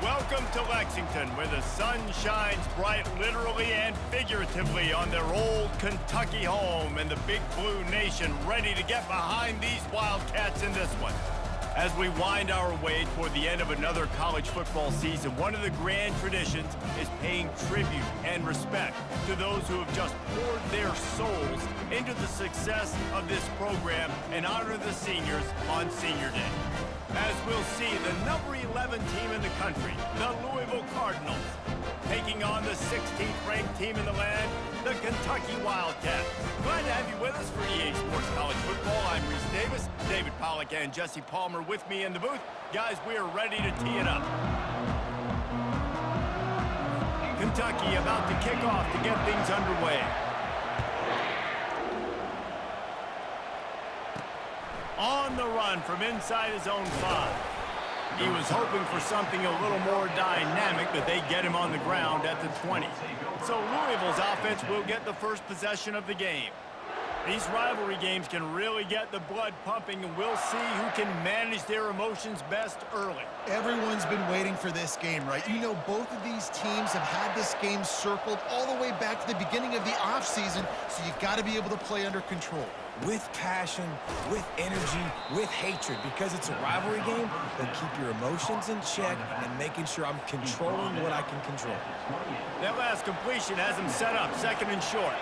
Welcome to Lexington, where the sun shines bright literally and figuratively on their old Kentucky home, and the Big Blue Nation ready to get behind these Wildcats in this one. As we wind our way toward the end of another college football season, one of the grand traditions is paying tribute and respect to those who have just poured their souls into the success of this program and honor the seniors on Senior Day. As we'll see, the number 11 team in the country, the Louisville Cardinals, taking on the 16th ranked team in the land, the Kentucky Wildcats. Glad to have you with us for EA Sports College Football. I'm Reese Davis, David Pollack and Jesse Palmer with me in the booth. Guys, we are ready to tee it up. Kentucky about to kick off to get things underway. On the run from inside his own 5. He was hoping for something a little more dynamic, but they get him on the ground at the 20. So Louisville's offense will get the first possession of the game. These rivalry games can really get the blood pumping, and we'll see who can manage their emotions best early. Everyone's been waiting for this game, right? You know, both of these teams have had this game circled all the way back to the beginning of the offseason, so you got to be able to play under control. With passion, with energy, with hatred, because it's a rivalry game, but keep your emotions in check and making sure I'm controlling what I can control. That last completion has him set up, second and short.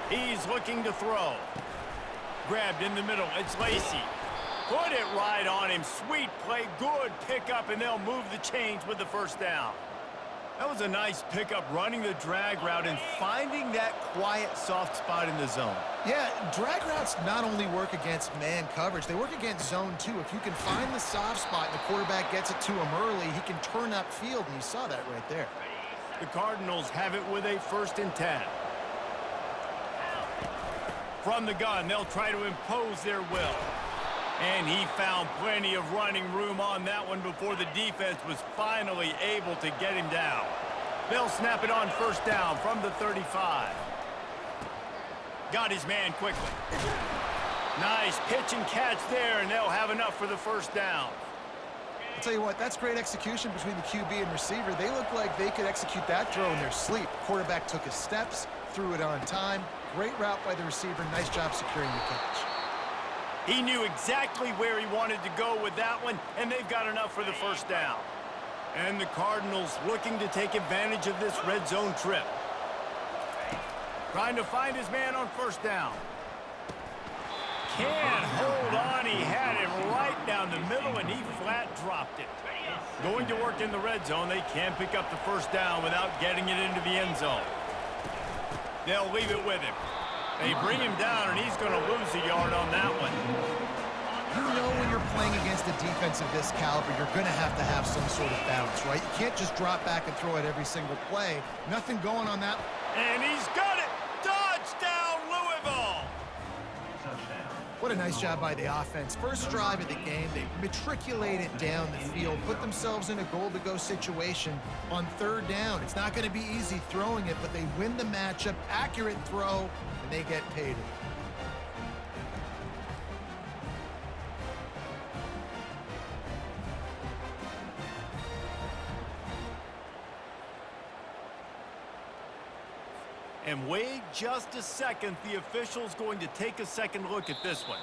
He's looking to throw. Grabbed in the middle, it's Lacey. Put it right on him, sweet play, good pickup, and they'll move the chains with the first down. That was a nice pickup, running the drag route and finding that quiet, soft spot in the zone. Yeah, drag routes not only work against man coverage, they work against zone too. If you can find the soft spot and the quarterback gets it to him early, he can turn upfield, and you saw that right there. The Cardinals have it with a 1st and 10. From the gun, they'll try to impose their will. And he found plenty of running room on that one before the defense was finally able to get him down. They'll snap it on first down from the 35. Got his man quickly. Nice pitch and catch there, and they'll have enough for the first down. I'll tell you what, that's great execution between the QB and receiver. They look like they could execute that throw in their sleep. Quarterback took his steps, threw it on time. Great route by the receiver. Nice job securing the catch. He knew exactly where he wanted to go with that one, and they've got enough for the first down. And the Cardinals looking to take advantage of this red zone trip. Trying to find his man on first down. Can't hold on. He had it right down the middle, and he flat dropped it. Going to work in the red zone, they can pick up the first down without getting it into the end zone. They'll leave it with him. They bring him down, and he's going to lose a yard on that one. You know when you're playing against a defense of this caliber, you're going to have some sort of balance, right? You can't just drop back and throw it every single play. Nothing going on that. And he's got it! Touchdown, Louisville! What a nice job by the offense. First drive of the game, they matriculated down the field, put themselves in a goal-to-go situation on third down. It's not going to be easy throwing it, but they win the matchup, accurate throw, and they get paid. And wait just a second, the official's going to take a second look at this one.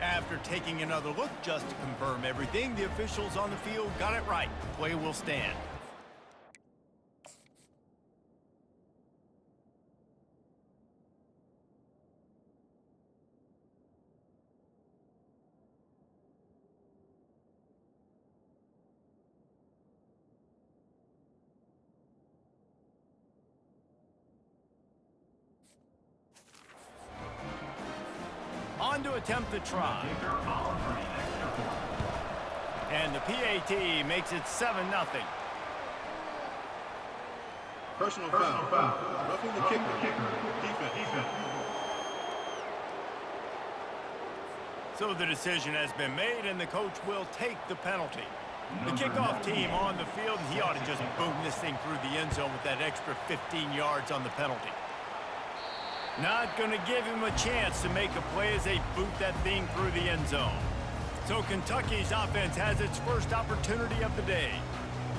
After taking another look just to confirm everything, the officials on the field got it right. The play will stand. On to attempt the try. And the PAT makes it 7-0. Personal foul. Roughing the kicker. Defense. So the decision has been made, and the coach will take the penalty. The kickoff team on the field, and he ought to just boom this thing through the end zone with that extra 15 yards on the penalty. Not going to give him a chance to make a play as they boot that thing through the end zone. So Kentucky's offense has its first opportunity of the day.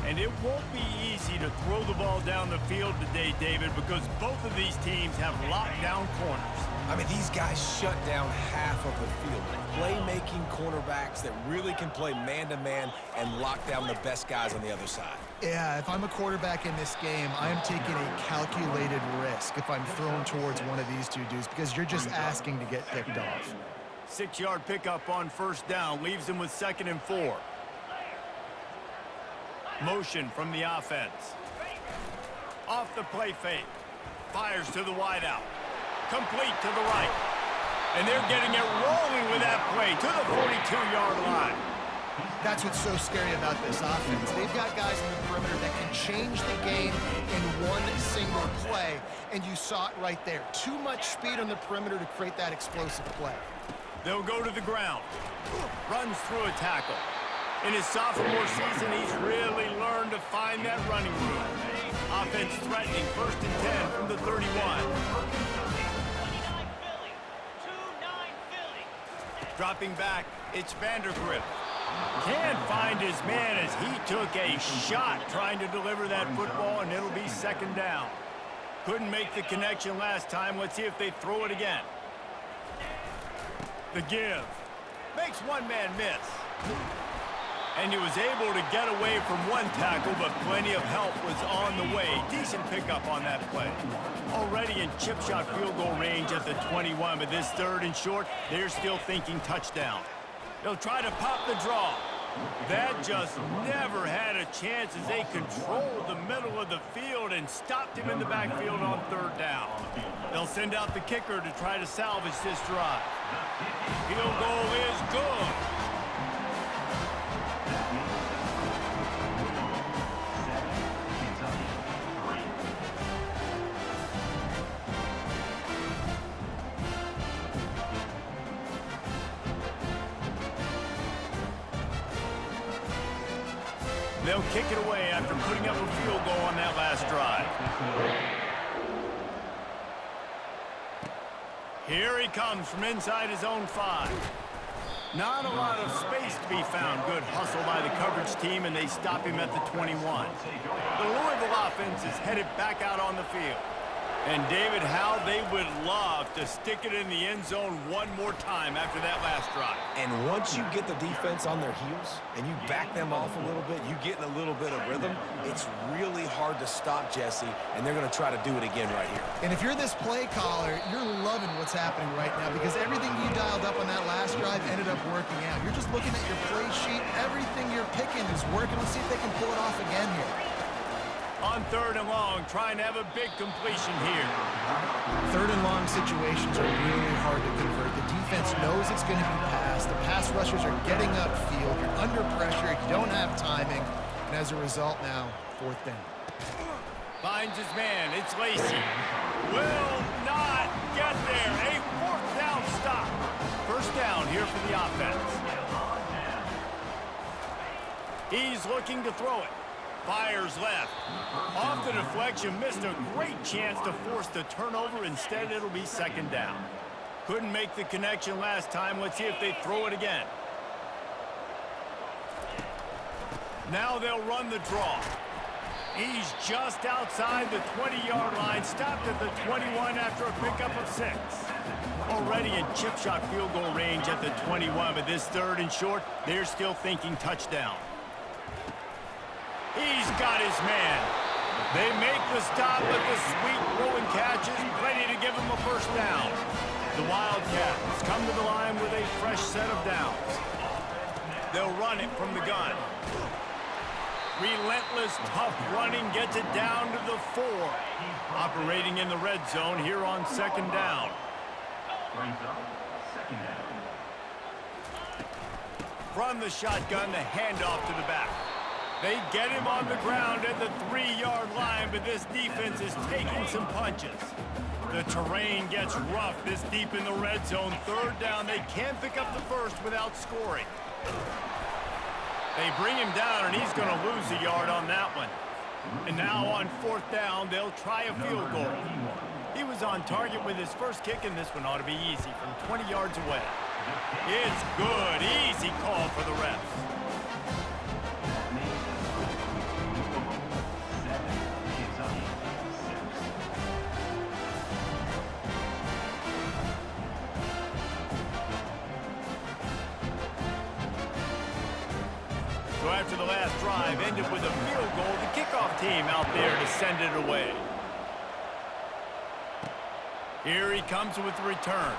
And it won't be easy to throw the ball down the field today, David, because both of these teams have locked down corners. I mean, these guys shut down half of the field. Playmaking cornerbacks that really can play man-to-man and lock down the best guys on the other side. Yeah, if I'm a quarterback in this game, I am taking a calculated risk if I'm thrown towards one of these two dudes because you're just asking to get picked off. 6-yard pickup on first down leaves him with 2nd and 4. Motion from the offense. Off the play fake. Fires to the wideout. Complete to the right. And they're getting it rolling with that play to the 42-yard line. That's what's so scary about this offense. They've got guys in the perimeter that can change the game in one single play, and you saw it right there. Too much speed on the perimeter to create that explosive play. They'll go to the ground. Runs through a tackle. In his sophomore season, he's really learned to find that running room. Offense threatening 1st and 10 from the 31. Dropping back, it's Vandergriff. Can't find his man as he took a shot trying to deliver that football, and it'll be 2nd down. Couldn't make the connection last time. Let's see if they throw it again. The give. Makes one man miss. And he was able to get away from one tackle, but plenty of help was on the way. Decent pickup on that play. Already in chip shot field goal range at the 21, but this 3rd and short, they're still thinking touchdown. They'll try to pop the draw. That just never had a chance as they controlled the middle of the field and stopped him in the backfield on 3rd down. They'll send out the kicker to try to salvage this drive. Field goal is good. They'll kick it away after putting up a field goal on that last drive. Here he comes from inside his own 5. Not a lot of space to be found. Good hustle by the coverage team, and they stop him at the 21. The Louisville offense is headed back out on the field. And David, how they would love to stick it in the end zone one more time after that last drive. And once you get the defense on their heels and you back them off a little bit, you get in a little bit of rhythm, it's really hard to stop Jesse, and they're going to try to do it again right here. And if you're this play caller, you're loving what's happening right now because everything you dialed up on that last drive ended up working out. You're just looking at your play sheet. Everything you're picking is working. Let's see if they can pull it off again here. On 3rd and long, trying to have a big completion here. 3rd and long situations are really hard to convert. The defense knows it's going to be passed. The pass rushers are getting upfield. You're under pressure. You don't have timing. And as a result now, 4th down. Finds his man. It's Lacey. Will not get there. A 4th down stop. 1st down here for the offense. He's looking to throw it. Fires left. Off the deflection, missed a great chance to force the turnover. Instead, it'll be 2nd down. Couldn't make the connection last time. Let's see if they throw it again. Now they'll run the draw. He's just outside the 20-yard line. Stopped at the 21 after a pickup of 6. Already in chip shot field goal range at the 21, but this 3rd and short, they're still thinking touchdown. He's got his man. They make the stop with the sweet throwing catches, ready to give him a 1st down. The Wildcats come to the line with a fresh set of downs. They'll run it from the gun. Relentless, tough running gets it down to the 4. Operating in the red zone here on 2nd down. From the shotgun, the handoff to the back. They get him on the ground at the 3-yard line, but this defense is taking some punches. The terrain gets rough this deep in the red zone. 3rd down, they can't pick up the 1st without scoring. They bring him down, and he's going to lose a yard on that one. And now on 4th down, they'll try a field goal. He was on target with his first kick, and this one ought to be easy from 20 yards away. It's good. Easy call for the refs. So after the last drive ended with a field goal, the kickoff team out there to send it away. Here he comes with the return.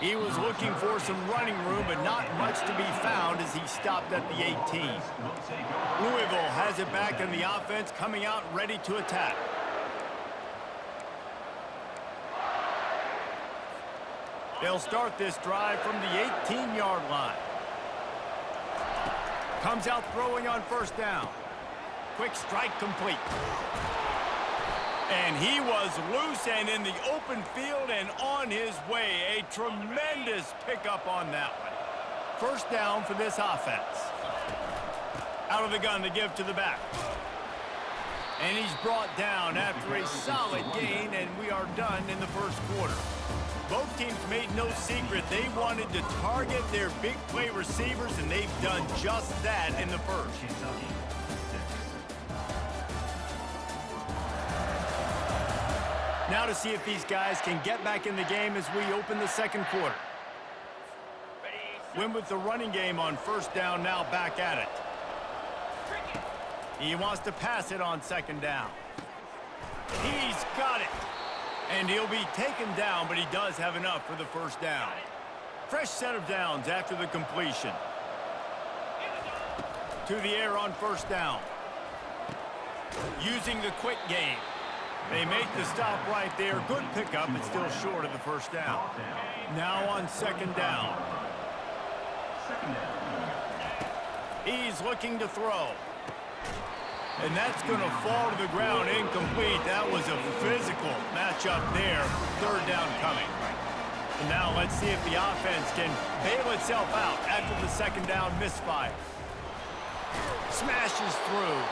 He was looking for some running room, but not much to be found as he stopped at the 18. Louisville has it back in the offense, coming out ready to attack. They'll start this drive from the 18-yard line. Comes out throwing on first down. Quick strike complete. And he was loose and in the open field and on his way. A tremendous pickup on that one. First down for this offense. Out of the gun to give to the back. And he's brought down after a solid gain, and we are done in the first quarter. Both teams made no secret they wanted to target their big play receivers, and they've done just that in the first. Now to see if these guys can get back in the game as we open the second quarter. Win with the running game on first down, now back at it. He wants to pass it on second down. He's got it. And he'll be taken down, but he does have enough for the first down. Fresh set of downs after the completion. To the air on first down. Using the quick game. They make the stop right there. Good pickup, but still short of the first down. Now on second down. He's looking to throw. And that's going to fall to the ground incomplete. That was a physical matchup there. Third down coming. And now let's see if the offense can bail itself out after the second down misfire. Smashes through.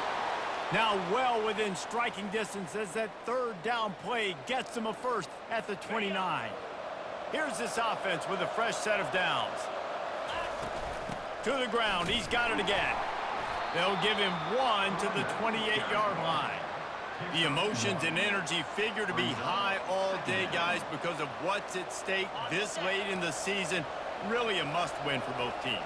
Now well within striking distance as that third down play gets them a first at the 29. Here's this offense with a fresh set of downs. To the ground. He's got it again. They'll give him one to the 28-yard line. The emotions and energy figure to be high all day, guys, because of what's at stake this late in the season. Really a must-win for both teams.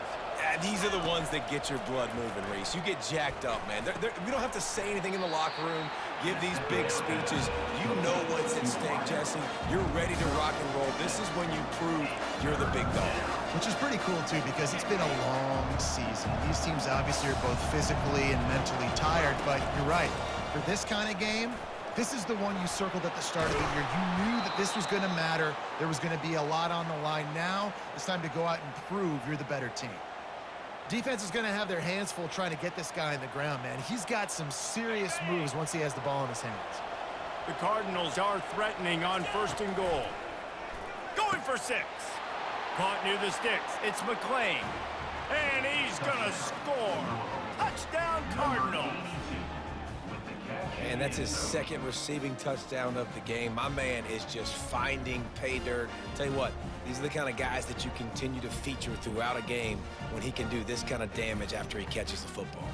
These are the ones that get your blood moving, Reese. You get jacked up, man. We don't have to say anything in the locker room, give these big speeches. You know what's at stake, Jesse. You're ready to rock and roll. This is when you prove you're the big dog. Which is pretty cool, too, because it's been a long season. These teams obviously are both physically and mentally tired, but you're right. For this kind of game, this is the one you circled at the start of the year. You knew that this was going to matter. There was going to be a lot on the line. Now it's time to go out and prove you're the better team. Defense is going to have their hands full trying to get this guy on the ground, man. He's got some serious moves once he has the ball in his hands. The Cardinals are threatening on first and goal. Going for 6. Caught near the sticks. It's McClain. And he's going to score. Touchdown, Cardinals. And that's his second receiving touchdown of the game. My man is just finding pay dirt. Tell you what, these are the kind of guys that you continue to feature throughout a game when he can do this kind of damage after he catches the football.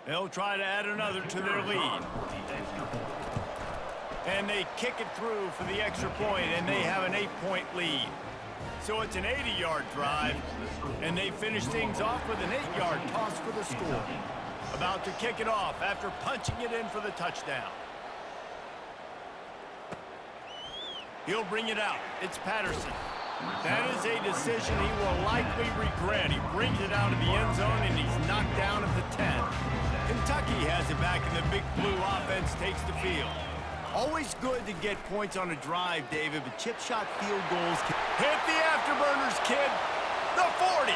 They'll try to add another to their lead. And they kick it through for the extra point, and they have an 8-point lead. So it's an 80-yard drive, and they finish things off with an 8-yard toss for the score. About to kick it off after punching it in for the touchdown. He'll bring it out. It's Patterson. That is a decision he will likely regret. He brings it out of the end zone, and he's knocked down at the 10. Kentucky has it back, and the Big Blue offense takes the field. Always good to get points on a drive, David, but chip shot field goals can hit the afterburners, kid. The 40.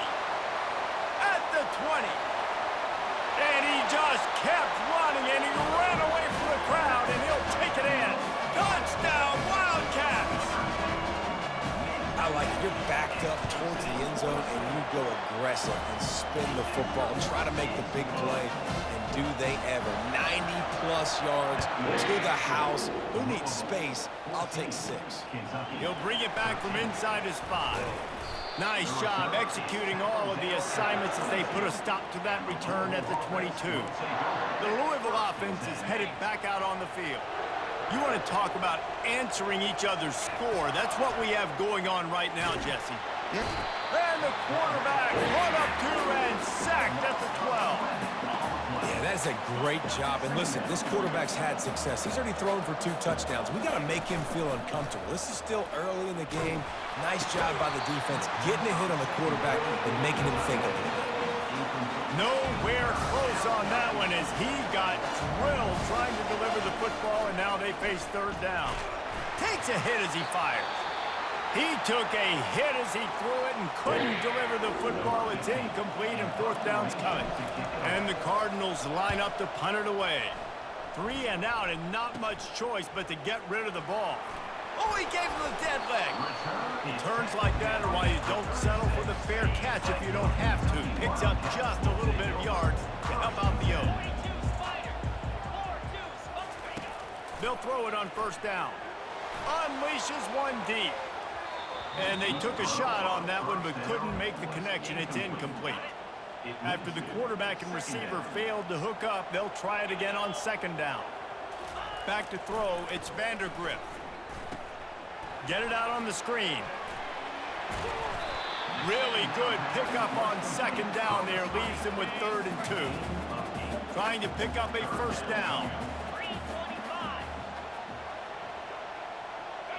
At the 20. And he just kept running, and he ran away from the crowd, and he'll take it in. Touchdown, Wildcats! I like it. You're backed up towards the end zone, and you go aggressive and spin the football, try to make the big play, and do they ever. 90-plus yards to the house. Who needs space? I'll take 6. He'll bring it back from inside his 5. Nice job executing all of the assignments as they put a stop to that return at the 22. The Louisville offense is headed back out on the field. You want to talk about answering each other's score. That's what we have going on right now, Jesse. Yep. And the quarterback run up to and sacked at the 12. Yeah, that is a great job. And listen, this quarterback's had success. He's already thrown for 2 touchdowns. We got to make him feel uncomfortable. This is still early in the game. Nice job by the defense, getting a hit on the quarterback and making him think a little bit. Nowhere close on that one as he got drilled trying to deliver the football, and now they face 3rd down. Takes a hit as he fires. He took a hit as he threw it and couldn't deliver the football. It's incomplete, and 4th down's coming. And the Cardinals line up to punt it away. 3 and out, and not much choice but to get rid of the ball. Oh, he gave him the dead leg. He turns like that, or why you don't settle for the fair catch if you don't have to. Picks up just a little bit of yards to help out the O. They'll throw it on 1st down. Unleashes one deep. And they took a shot on that one, but couldn't make the connection. It's incomplete. After the quarterback and receiver failed to hook up, they'll try it again on 2nd down. Back to throw, it's Vandergriff. Get it out on the screen. Really good pickup on 2nd down there. Leaves them with 3rd and 2. Trying to pick up a 1st down.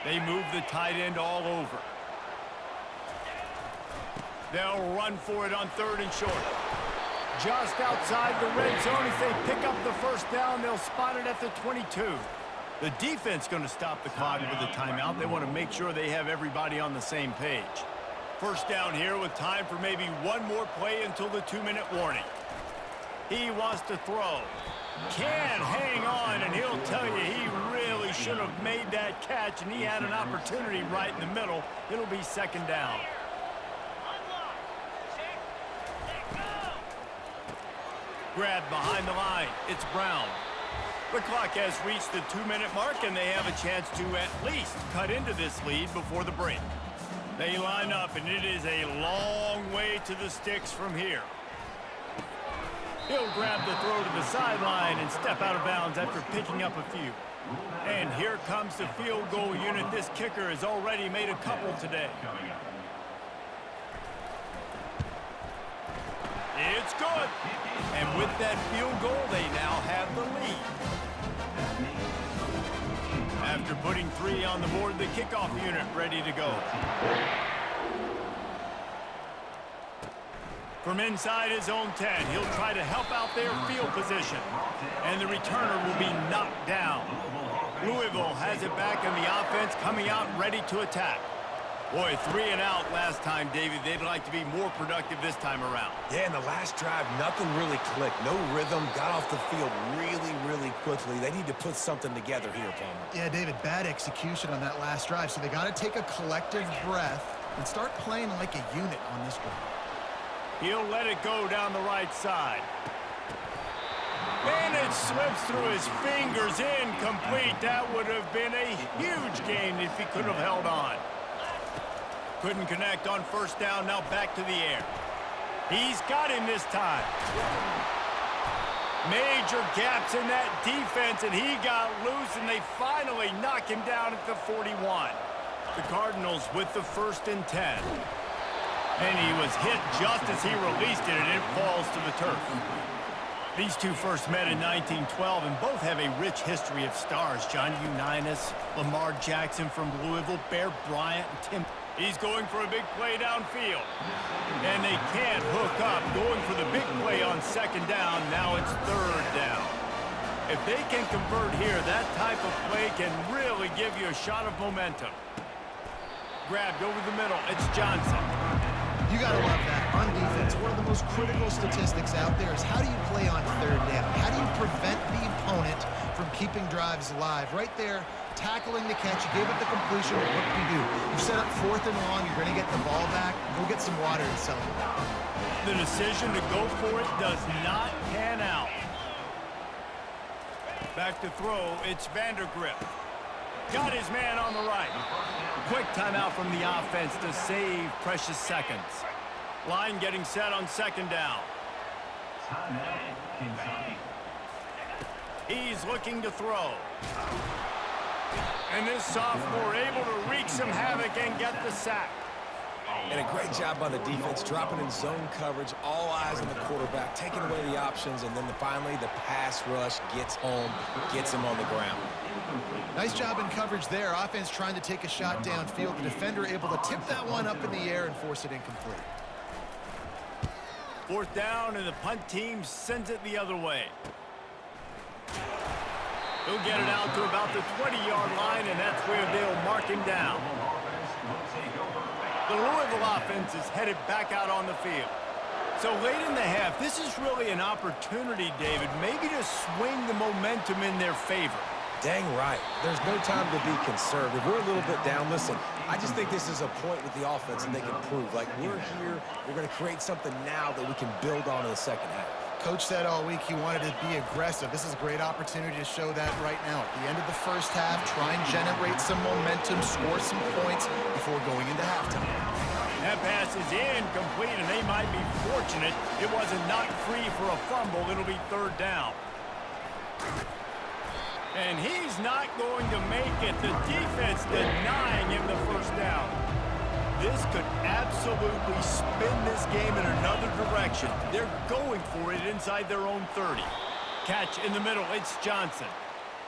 They move the tight end all over. They'll run for it on 3rd and short. Just outside the red zone as they pick up the 1st down. They'll spot it at the 22. The defense going to stop the clock with a timeout. They want to make sure they have everybody on the same page. 1st down here with time for maybe one more play until the 2-minute warning. He wants to throw. Can't hang on, and he'll tell you he really should have made that catch, and he had an opportunity right in the middle. It'll be 2nd down. Grab behind the line. It's Brown. The clock has reached the 2-minute mark, and they have a chance to at least cut into this lead before the break. They line up, and it is a long way to the sticks from here. He'll grab the throw to the sideline and step out of bounds after picking up a few. And here comes the field goal unit. This kicker has already made a couple today. It's good. And with that field goal, they now have the lead. After putting 3 on the board, the kickoff unit ready to go. From inside his own 10, he'll try to help out their field position. And the returner will be knocked down. Louisville has it back in the offense, coming out ready to attack. Boy, 3 and out last time, David. They'd like to be more productive this time around. Yeah, in the last drive, nothing really clicked. No rhythm, got off the field really quickly. They need to put something together here, Palmer. Yeah, David, bad execution on that last drive, so they got to take a collective breath and start playing like a unit on this drive. He'll let it go down the right side. And it slips through his fingers, incomplete. That would have been a huge gain if he could have held on. Couldn't connect on 1st down, now back to the air. He's got him this time. Major gaps in that defense, and he got loose, and they finally knock him down at the 41. The Cardinals with the 1st and 10. And he was hit just as he released it, and it falls to the turf. These two first met in 1912, and both have a rich history of stars. Johnny Unitas, Lamar Jackson from Louisville, Bear Bryant, and Tim. He's going for a big play downfield. And they can't hook up. Going for the big play on 2nd down. Now it's 3rd down. If they can convert here, that type of play can really give you a shot of momentum. Grabbed over the middle. It's Johnson. You got to love that. On defense, one of the most critical statistics out there is how do you play on 3rd down? How do you prevent the opponent from keeping drives alive? Right there, tackling the catch. You gave it the completion. What do you do? You set up 4th and long. You're going to get the ball back. Go get some water and sell it. The decision to go for it does not pan out. Back to throw, it's Vandergrift. Got his man on the right. Quick timeout from the offense to save precious seconds. Line getting set on 2nd down. He's looking to throw. And this sophomore able to wreak some havoc and get the sack. And a great job by the defense, dropping in zone coverage, all eyes on the quarterback, taking away the options, and then finally the pass rush gets home, gets him on the ground. Nice job in coverage there. Offense trying to take a shot downfield. The defender able to tip that one up in the air and force it incomplete. 4th down, and the punt team sends it the other way. He'll get it out to about the 20-yard line, and that's where they'll mark him down. The Louisville offense is headed back out on the field. So late in the half, this is really an opportunity, David, maybe to swing the momentum in their favor. Dang right. There's no time to be conservative. We're a little bit down. Listen, I just think this is a point with the offense and they can prove. Like, we're here. We're going to create something now that we can build on in the second half. Coach said all week he wanted to be aggressive. This is a great opportunity to show that right now. At the end of the first half, try and generate some momentum, score some points before going into halftime. That pass is incomplete, and they might be fortunate it wasn't knocked free for a fumble. It'll be 3rd down. And he's not going to make it. The defense denying him the 1st down. This could absolutely spin this game in another direction. They're going for it inside their own 30. Catch in the middle, it's Johnson.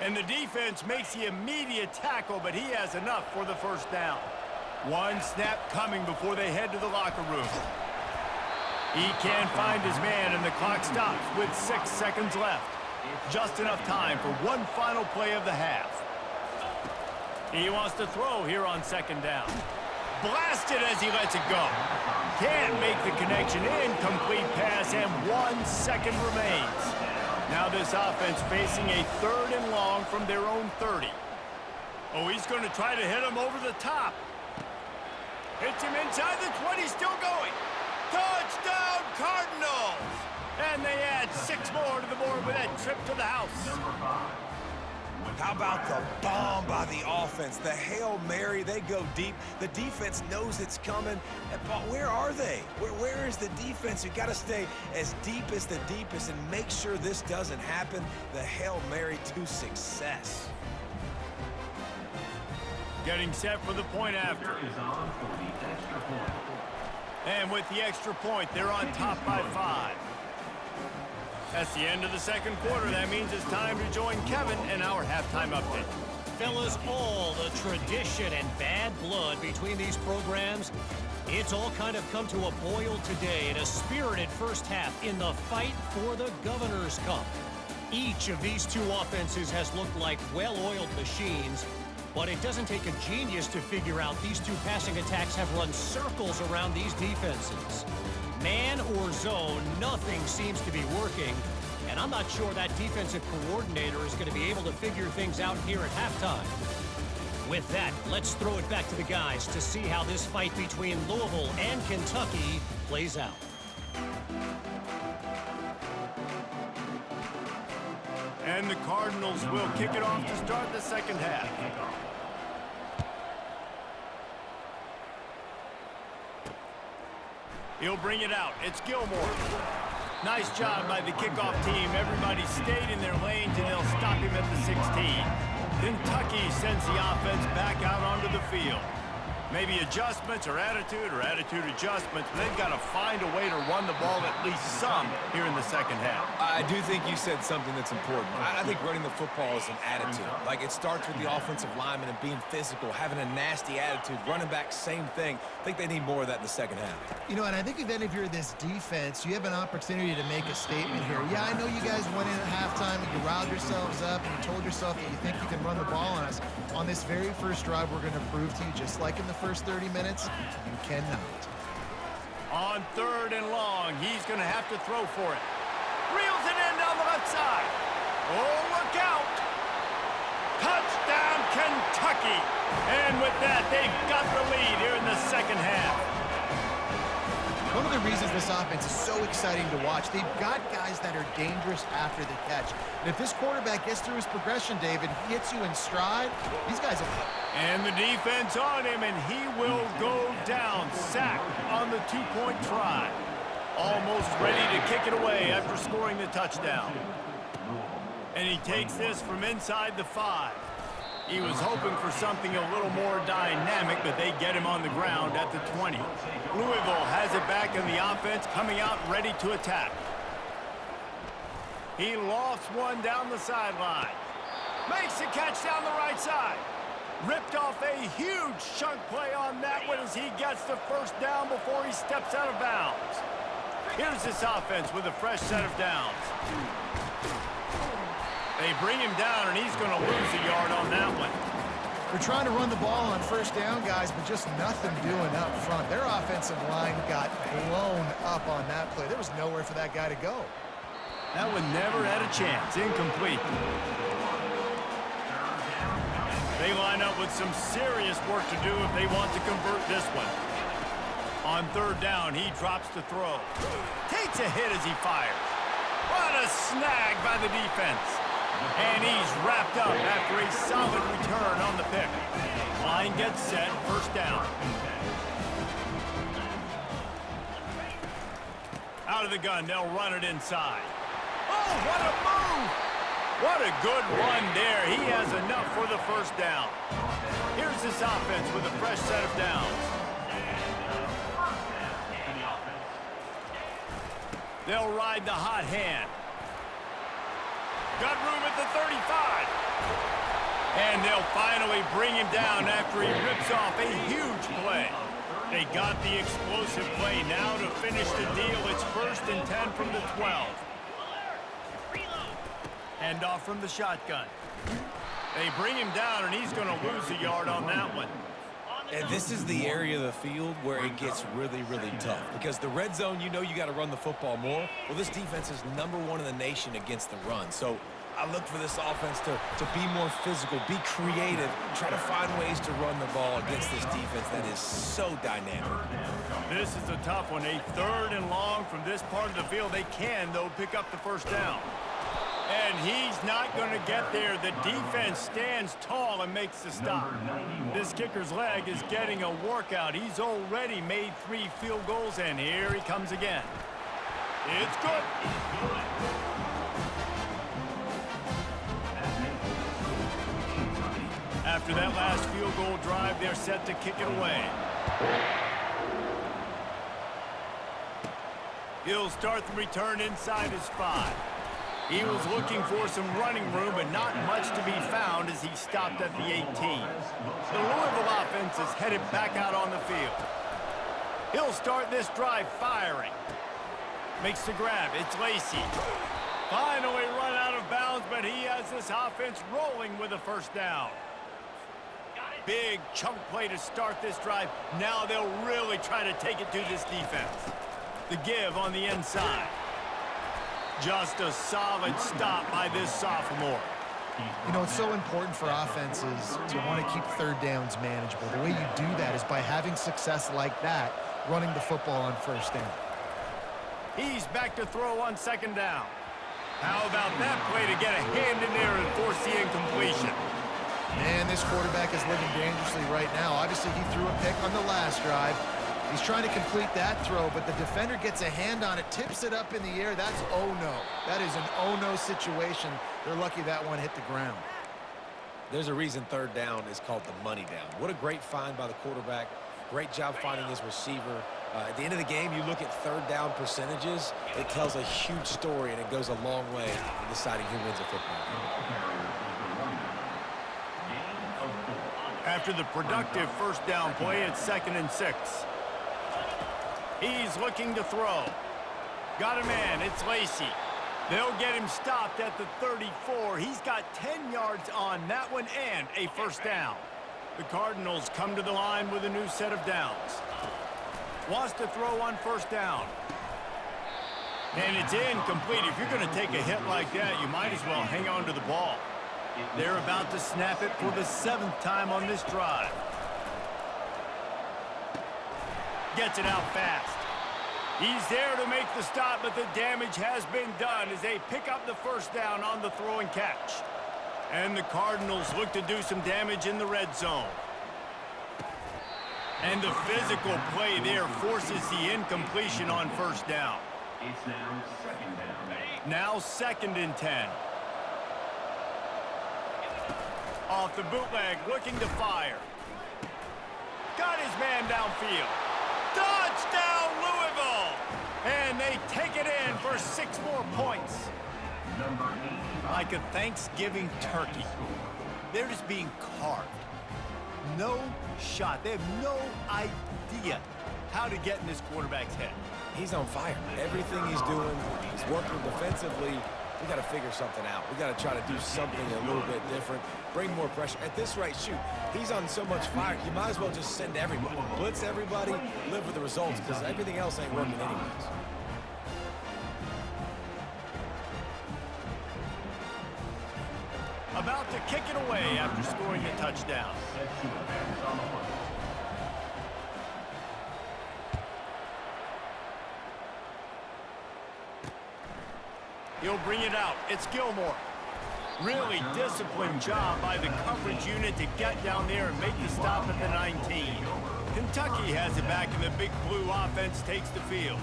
And the defense makes the immediate tackle, but he has enough for the 1st down. One snap coming before they head to the locker room. He can't find his man, and the clock stops with 6 seconds left. Just enough time for one final play of the half. He wants to throw here on 2nd down. Blasted as he lets it go. Can't make the connection. Incomplete pass, and 1 second remains. Now this offense facing a 3rd and long from their own 30. Oh, he's going to try to hit him over the top. Hits him inside the 20, still going. Touchdown, Cardinals! And they add 6 more to the board with that trip to the house. How about the bomb by the offense? The Hail Mary, they go deep. The defense knows it's coming. But where are they? Where is the defense? You've got to stay as deep as the deepest and make sure this doesn't happen. The Hail Mary to success. Getting set for the point after. And with the extra point, they're on top by 5. That's the end of the 2nd quarter. That means it's time to join Kevin and our halftime update. Fellas, all the tradition and bad blood between these programs, it's all kind of come to a boil today in a spirited first half in the fight for the Governor's Cup. Each of these 2 offenses has looked like well-oiled machines, but it doesn't take a genius to figure out these 2 passing attacks have run circles around these defenses. Man or zone, nothing seems to be working, and I'm not sure that defensive coordinator is going to be able to figure things out here at halftime. With that, let's throw it back to the guys to see how this fight between Louisville and Kentucky plays out. And the Cardinals will kick it off to start the 2nd half. He'll bring it out. It's Gilmore. Nice job by the kickoff team. Everybody stayed in their lanes, and they'll stop him at the 16. Kentucky sends the offense back out onto the field. Maybe adjustments or attitude adjustments, but they've got to find a way to run the ball at least some here in the 2nd half. I do think you said something that's important. I think running the football is an attitude. Like, it starts with the offensive lineman and being physical, having a nasty attitude. Running back, same thing. I think they need more of that in the 2nd half. You know, and I think if you're this defense, you have an opportunity to make a statement here. Yeah, I know you guys went in at halftime and you riled yourselves up and you told yourself that you think you can run the ball on us. On this very first drive, we're going to prove to you, just like in the first 30 minutes, you cannot. On 3rd and long, he's going to have to throw for it. Reels it in down the left side. Oh, look out. Touchdown, Kentucky. And with that, they've got the lead here in the second half. One of the reasons this offense is so exciting to watch, they've got guys that are dangerous after the catch. And if this quarterback gets through his progression, David, he hits you in stride, these guys will... And the defense on him, and he will go down. Sacked on the two-point try. Almost ready to kick it away after scoring the touchdown. And he takes this from inside the 5. He was hoping for something a little more dynamic, but they get him on the ground at the 20. Louisville has it back in the offense, coming out ready to attack. He lofts one down the sideline. Makes the catch down the right side. Ripped off a huge chunk play on that one as he gets the first down before he steps out of bounds. Here's this offense with a fresh set of downs. They bring him down, and he's going to lose a yard on that one. They're trying to run the ball on first down, guys, but just nothing doing up front. Their offensive line got blown up on that play. There was nowhere for that guy to go. That one never had a chance. Incomplete. They line up with some serious work to do if they want to convert this one. On third down, he drops the throw. Takes a hit as he fires. What a snag by the defense. And he's wrapped up after a solid return on the pick. Line gets set, first down. Out of the gun, they'll run it inside. Oh, what a move! What a good run there. He has enough for the first down. Here's this offense with a fresh set of downs. They'll ride the hot hand. Got room at the 35. And they'll finally bring him down after he rips off a huge play. They got the explosive play now to finish the deal. It's 1st and 10 from the 12. Hand off from the shotgun. They bring him down, and he's going to lose a yard on that one. And this is the area of the field where it gets really, really tough. Because the red zone, you know you got to run the football more. Well, this defense is #1 in the nation against the run. So I look for this offense to be more physical, be creative, try to find ways to run the ball against this defense that is so dynamic. This is a tough one. A 3rd and long from this part of the field. They can, though, pick up the first down. And he's not going to get there. The defense stands tall and makes the stop. This kicker's leg is getting a workout. He's already made 3 field goals, and here he comes again. It's good. After that last field goal drive, they're set to kick it away. He'll start the return inside his 5. He was looking for some running room, but not much to be found as he stopped at the 18. The Louisville offense is headed back out on the field. He'll start this drive firing. Makes the grab. It's Lacey. Finally run out of bounds, but he has this offense rolling with a first down. Big chunk play to start this drive. Now they'll really try to take it to this defense. The give on the inside. Just a solid stop by this sophomore. You know, it's so important for offenses to want to keep third downs manageable. The way you do that is by having success like that, running the football on first down. He's back to throw on second down. How about that play to get a hand in there and force the incompletion? Man, this quarterback is living dangerously right now. Obviously, he threw a pick on the last drive. He's trying to complete that throw, but the defender gets a hand on it, tips it up in the air. That's oh-no. That is an oh-no situation. They're lucky that one hit the ground. There's a reason third down is called the money down. What a great find by the quarterback. Great job finding his receiver. At the end of the game, you look at third down percentages. It tells a huge story, and it goes a long way in deciding who wins a football game. After the productive first down play, it's 2nd and 6. He's looking to throw. Got a man. It's Lacey. They'll get him stopped at the 34. He's got 10 yards on that one and a first down. The Cardinals come to the line with a new set of downs. Wants to throw on first down. And it's incomplete. If you're going to take a hit like that, you might as well hang on to the ball. They're about to snap it for the 7th time on this drive. Gets it out fast. He's there to make the stop, but the damage has been done as they pick up the first down on the throw and catch. And the Cardinals look to do some damage in the red zone. And the physical play there forces the incompletion on first down. It's now 2nd down. Now 2nd and 10. Off the bootleg, looking to fire. Got his man downfield. Touchdown, Louisville! And they take it in for 6 more points. Like a Thanksgiving turkey. They're just being carved. No shot. They have no idea how to get in this quarterback's head. He's on fire. Everything he's doing, he's working defensively. We got to figure something out. We got to try to do something a little bit different. Bring more pressure. At this rate, shoot, he's on so much fire, you might as well just send everybody. Blitz everybody, live with the results, because everything else ain't working anyways. About to kick it away after scoring the touchdown. He'll bring it out. It's Gilmore. Really disciplined job by the coverage unit to get down there and make the stop at the 19. Kentucky has it back, and the Big Blue offense takes the field.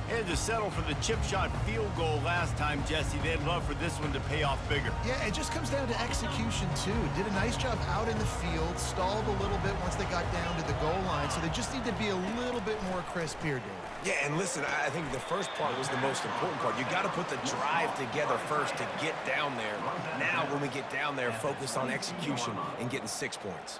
Had to settle for the chip shot field goal last time, Jesse. They'd love for this one to pay off bigger. Yeah, it just comes down to execution, too. Did a nice job out in the field, stalled a little bit once they got down to the goal line, so they just need to be a little bit more crisp here, Dave. Yeah, and listen, I think the first part was the most important part. You got to put the drive together first to get down there. Now, when we get down there, focus on execution and getting 6 points.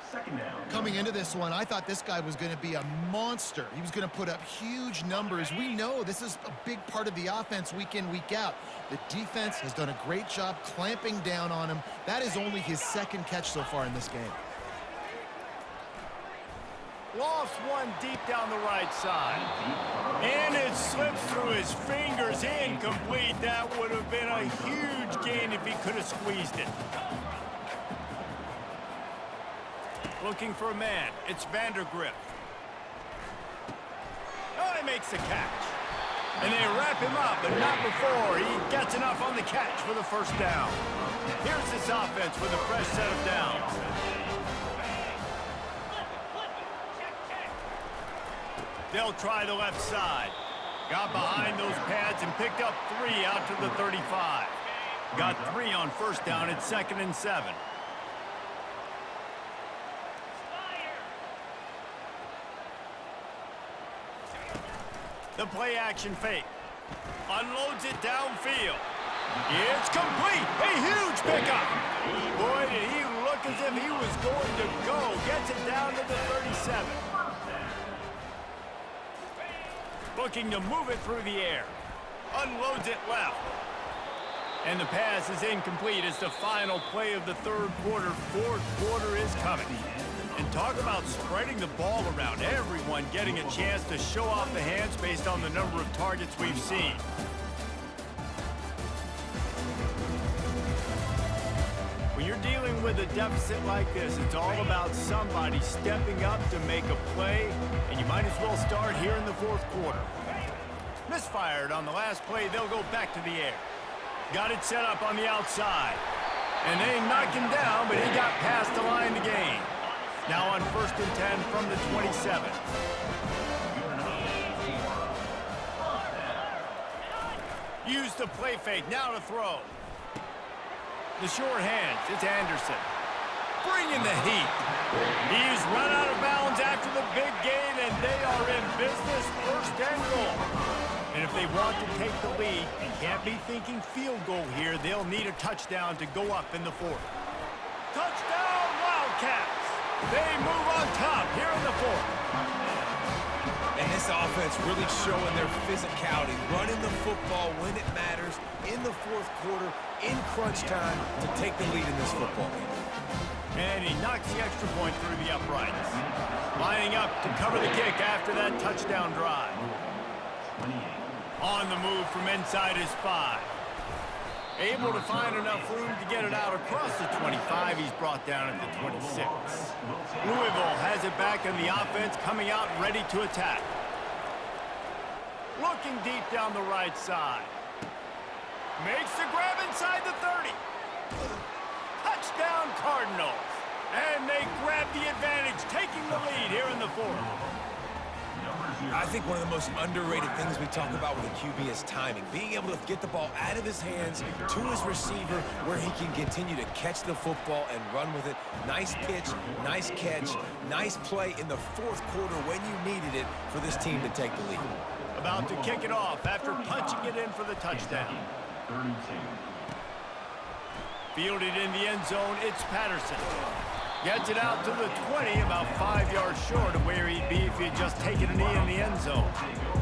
Coming into this one, I thought this guy was going to be a monster. He was going to put up huge numbers. We know this is a big part of the offense week in, week out. The defense has done a great job clamping down on him. That is only his 2nd catch so far in this game. Lofts one deep down the right side. And it slips through his fingers. Incomplete. That would have been a huge gain if he could have squeezed it. Looking for a man. It's Vandergriff. Oh, he makes the catch. And they wrap him up, but not before he gets enough on the catch for the first down. Here's this offense with a fresh set of downs. They'll try the left side. Got behind those pads and picked up 3 out to the 35. Got 3 on first down at 2nd and 7. The play action fake. Unloads it downfield. It's complete. A huge pickup. Boy, did he look as if he was going to go. Gets it down to the 37. Looking to move it through the air. Unloads it left. And the pass is incomplete as the final play of the 3rd quarter. 4th quarter is coming. And talk about spreading the ball around. Everyone getting a chance to show off the hands based on the number of targets we've seen. When you're dealing with a deficit like this, it's all about somebody stepping up to make a play, and you might as well start here in the 4th quarter. Misfired on the last play. They'll go back to the air. Got it set up on the outside. And they knocked him down, but he got past the line to gain. Now on 1st and 10 from the 27. Use the play fake. Now to throw. The short hands. It's Anderson. Bringing the heat. He's run out of bounds after the big gain, and they are in business. 1st and goal. And if they want to take the lead, they can't be thinking field goal here. They'll need a touchdown to go up in the 4th. Touchdown, Wildcats! They move on top here in the 4th. And this offense really showing their physicality, running the football when it matters, in the 4th quarter, in crunch time, to take the lead in this football game. And he knocks the extra point through the uprights. Lining up to cover the kick after that touchdown drive. On the move from inside his 5. Able to find enough room to get it out across the 25. He's brought down at the 26. Louisville has it back in the offense, coming out ready to attack. Looking deep down the right side. Makes the grab inside the 30. Touchdown Cardinals. And they grab the advantage, taking the lead here in the fourth. I think one of the most underrated things we talk about with a QB is timing. Being able to get the ball out of his hands to his receiver where he can continue to catch the football and run with it. Nice pitch, nice catch, nice play in the fourth quarter when you needed it for this team to take the lead. About to kick it off after punching it in for the touchdown. 32. Fielded in the end zone, it's Patterson. Gets it out to the 20, about 5 yards short of where he'd be if he had just taken a knee in the end zone.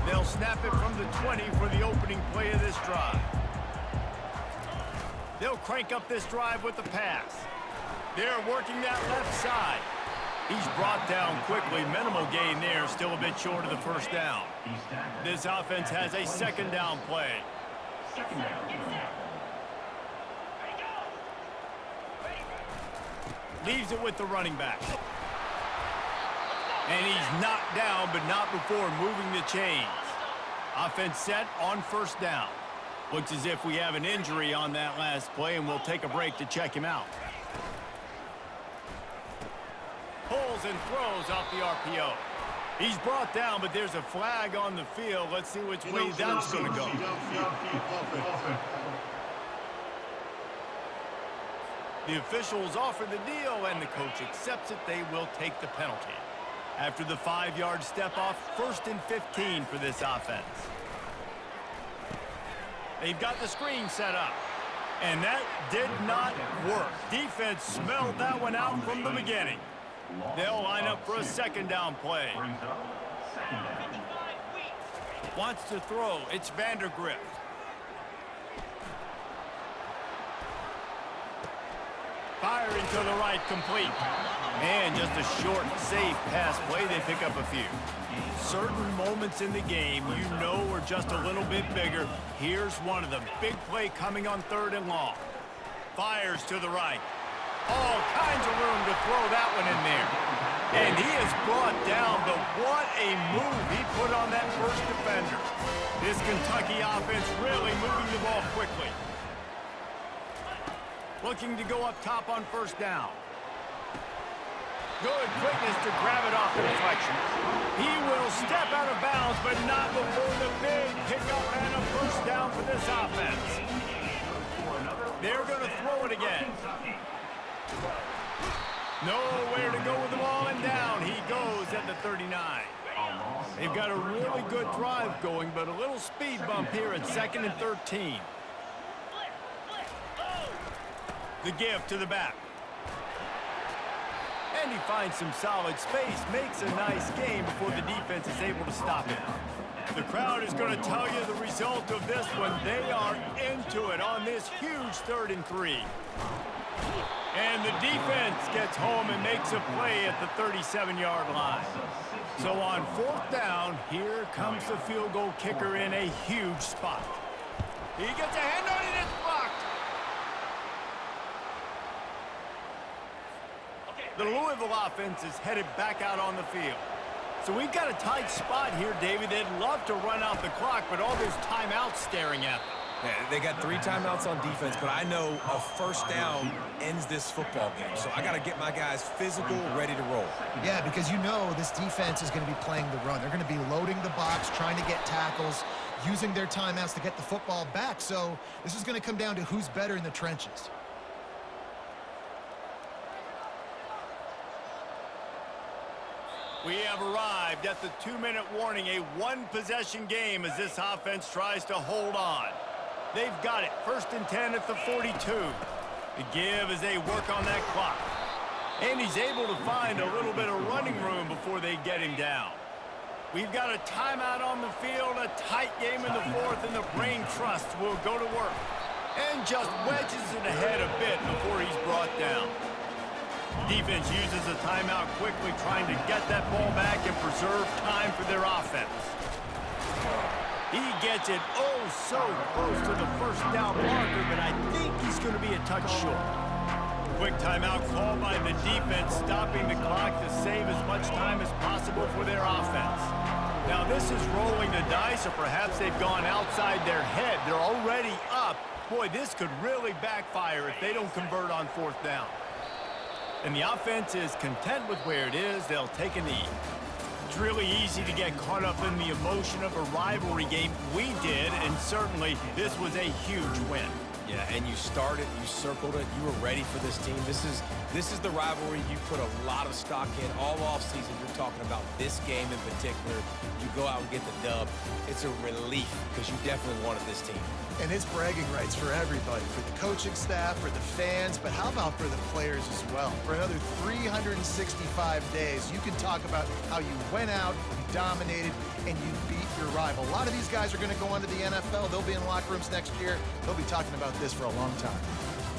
They'll snap it from the 20 for the opening play of this drive. They'll crank up this drive with the pass. They're working that left side. He's brought down quickly. Minimal gain there, still a bit short of the first down. This offense has a second down play. Second down. Leaves it with the running back. And he's knocked down, but not before moving the chains. Offense set on first down. Looks as if we have an injury on that last play, and we'll take a break to check him out. Pulls and throws off the RPO. He's brought down, but there's a flag on the field. Let's see which way that's going to go. The officials offer the deal, and the coach accepts it. They will take the penalty. After the 5-yard step off, 1st and 15 for this offense. They've got the screen set up, and that did not work. Defense smelled that one out from the beginning. They'll line up for a second down play. Wants to throw. It's Vandergrift. Firing to the right, complete. And just a short, safe pass play. They pick up a few. Certain moments in the game you know are just a little bit bigger. Here's one of them. Big play coming on 3rd and long. Fires to the right. All kinds of room to throw that one in there. And he is brought down, but what a move he put on that first defender. This Kentucky offense really moving the ball quickly. Looking to go up top on first down. Good quickness to grab it off the deflection. He will step out of bounds, but not before the big pickup and a first down for this offense. They're going to throw it again. Nowhere to go with the ball, and down he goes at the 39. They've got a really good drive going, but a little speed bump here at 2nd and 13. The give to the back. And he finds some solid space, makes a nice game before the defense is able to stop him. The crowd is going to tell you the result of this one. They are into it on this huge 3rd and 3. And the defense gets home and makes a play at the 37-yard line. So on 4th down, here comes the field goal kicker in a huge spot. He gets a hand on it, it's blocked. The Louisville offense is headed back out on the field. So we've got a tight spot here, David. They'd love to run out the clock, but all those timeouts staring at them. Yeah, they got 3 timeouts on defense, but I know a first down ends this football game. So I got to get my guys physical, ready to roll. Yeah, because you know this defense is going to be playing the run. They're going to be loading the box, trying to get tackles, using their timeouts to get the football back. So this is going to come down to who's better in the trenches. We have arrived at the 2-minute warning, a one-possession game as this offense tries to hold on. They've got it, 1st and 10 at the 42. The give as they work on that clock. And he's able to find a little bit of running room before they get him down. We've got a timeout on the field, a tight game in the 4th, and the Brain Trust will go to work. And just wedges it ahead a bit before he's brought down. Defense uses a timeout quickly, trying to get that ball back and preserve time for their offense. He gets it oh so close to the first down marker, but I think he's going to be a touch short. Quick timeout called by the defense, stopping the clock to save as much time as possible for their offense. Now this is rolling the dice, or perhaps they've gone outside their head. They're already up. Boy, this could really backfire if they don't convert on fourth down. And the offense is content with where it is. They'll take a knee. It's really easy to get caught up in the emotion of a rivalry game. We did, and certainly this was a huge win. Yeah, and you started, you circled it, you were ready for this team. This is the rivalry you put a lot of stock in all offseason. You're talking about this game in particular. You go out and get the dub. It's a relief because you definitely wanted this team. And it's bragging rights for everybody, for the coaching staff, for the fans, but how about for the players as well? For another 365 days, you can talk about how you went out, you dominated, and you beat your rival. A lot of these guys are going to go on to the NFL. They'll be in locker rooms next year. They'll be talking about this for a long time.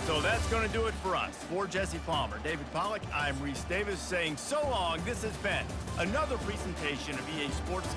So that's going to do it for us. For Jesse Palmer, David Pollack, I'm Reese Davis saying so long. This has been another presentation of EA Sports.